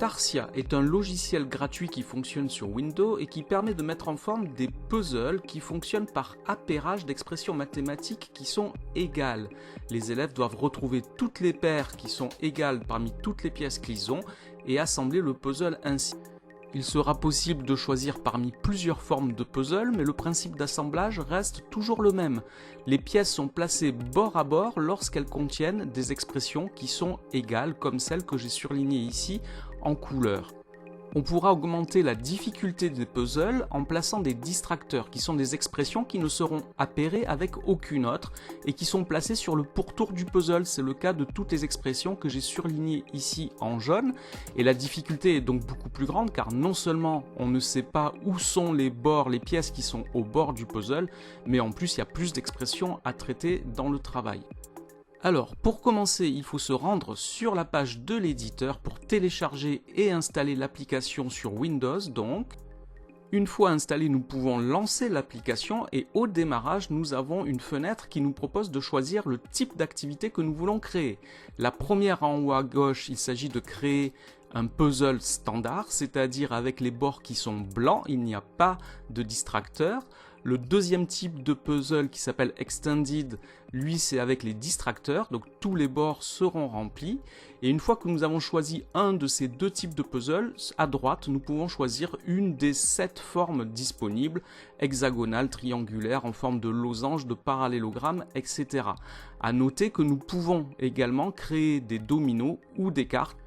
Tarsia est un logiciel gratuit qui fonctionne sur Windows et qui permet de mettre en forme des puzzles qui fonctionnent par appairage d'expressions mathématiques qui sont égales. Les élèves doivent retrouver toutes les paires qui sont égales parmi toutes les pièces qu'ils ont et assembler le puzzle ainsi. Il sera possible de choisir parmi plusieurs formes de puzzle, mais le principe d'assemblage reste toujours le même. Les pièces sont placées bord à bord lorsqu'elles contiennent des expressions qui sont égales, comme celle que j'ai surlignée ici en couleur. On pourra augmenter la difficulté des puzzles en plaçant des distracteurs, qui sont des expressions qui ne seront appairées avec aucune autre et qui sont placées sur le pourtour du puzzle. C'est le cas de toutes les expressions que j'ai surlignées ici en jaune. Et la difficulté est donc beaucoup plus grande car non seulement on ne sait pas où sont les bords, les pièces qui sont au bord du puzzle, mais en plus il y a plus d'expressions à traiter dans le travail. Alors, pour commencer, il faut se rendre sur la page de l'éditeur pour télécharger et installer l'application sur Windows. Donc, une fois installée, nous pouvons lancer l'application et au démarrage, nous avons une fenêtre qui nous propose de choisir le type d'activité que nous voulons créer. La première en haut à gauche, il s'agit de créer un puzzle standard, c'est-à-dire avec les bords qui sont blancs, il n'y a pas de distracteur. Le deuxième type de puzzle qui s'appelle Extended, lui c'est avec les distracteurs, donc tous les bords seront remplis. Et une fois que nous avons choisi un de ces deux types de puzzle, à droite nous pouvons choisir une des 7 formes disponibles, hexagonale, triangulaire, en forme de losange, de parallélogramme, etc. À noter que nous pouvons également créer des dominos ou des cartes.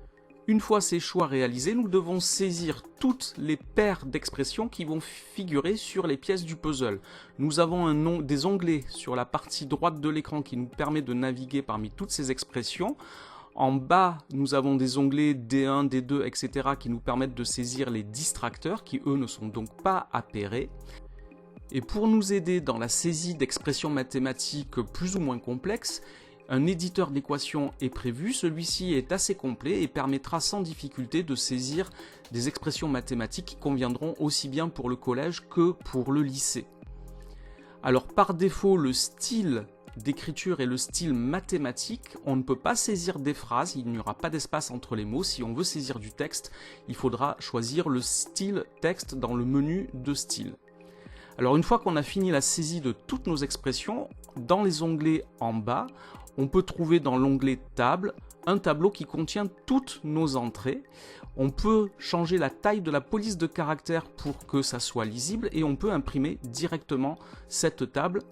Une fois ces choix réalisés, nous devons saisir toutes les paires d'expressions qui vont figurer sur les pièces du puzzle. Nous avons des onglets sur la partie droite de l'écran qui nous permet de naviguer parmi toutes ces expressions. En bas, nous avons des onglets D1, D2, etc. qui nous permettent de saisir les distracteurs qui, eux, ne sont donc pas appairés. Et pour nous aider dans la saisie d'expressions mathématiques plus ou moins complexes, un éditeur d'équations est prévu, celui-ci est assez complet et permettra sans difficulté de saisir des expressions mathématiques qui conviendront aussi bien pour le collège que pour le lycée. Alors par défaut, le style d'écriture est le style mathématique, on ne peut pas saisir des phrases, il n'y aura pas d'espace entre les mots. Si on veut saisir du texte, il faudra choisir le style texte dans le menu de style. Alors une fois qu'on a fini la saisie de toutes nos expressions, dans les onglets en bas, on peut trouver dans l'onglet Table un tableau qui contient toutes nos entrées. On peut changer la taille de la police de caractères pour que ça soit lisible et on peut imprimer directement cette table.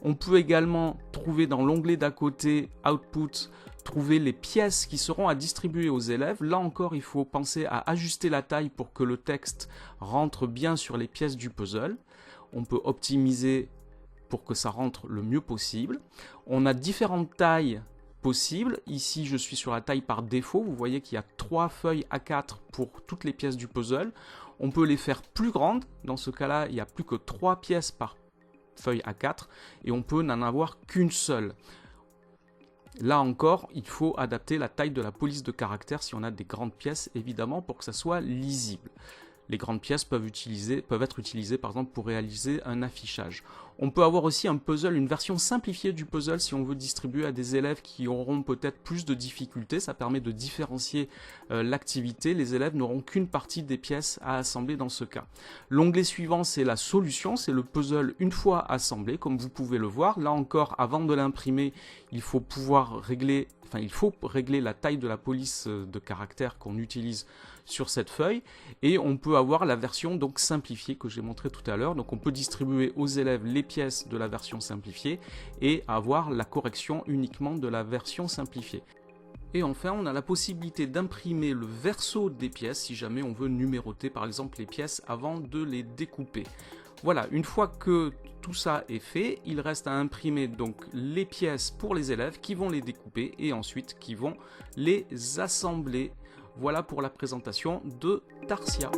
On peut également trouver dans l'onglet d'à côté Output, trouver les pièces qui seront à distribuer aux élèves. Là encore, il faut penser à ajuster la taille pour que le texte rentre bien sur les pièces du puzzle. On peut optimiser pour que ça rentre le mieux possible. On a différentes tailles possibles. Ici, je suis sur la taille par défaut. Vous voyez qu'il y a 3 feuilles A4 pour toutes les pièces du puzzle. On peut les faire plus grandes. Dans ce cas-là, il n'y a plus que 3 pièces par feuille A4 et on peut n'en avoir qu'une seule. Là encore, il faut adapter la taille de la police de caractères si on a des grandes pièces, évidemment, pour que ça soit lisible. Les grandes pièces peuvent être utilisées par exemple pour réaliser un affichage. On peut avoir aussi un puzzle, une version simplifiée du puzzle si on veut distribuer à des élèves qui auront peut-être plus de difficultés. Ça permet de différencier l'activité. Les élèves n'auront qu'une partie des pièces à assembler dans ce cas. L'onglet suivant, c'est la solution, c'est le puzzle une fois assemblé, comme vous pouvez le voir. Là encore, avant de l'imprimer, il faut régler la taille de la police de caractère qu'on utilise sur cette feuille et on peut avoir la version donc simplifiée que j'ai montré tout à l'heure. Donc on peut distribuer aux élèves les pièces de la version simplifiée et avoir la correction uniquement de la version simplifiée. Et enfin, on a la possibilité d'imprimer le verso des pièces si jamais on veut numéroter par exemple les pièces avant de les découper. Voilà, une fois que tout ça est fait, il reste à imprimer donc les pièces pour les élèves qui vont les découper et ensuite qui vont les assembler. Voilà pour la présentation de Tarsia.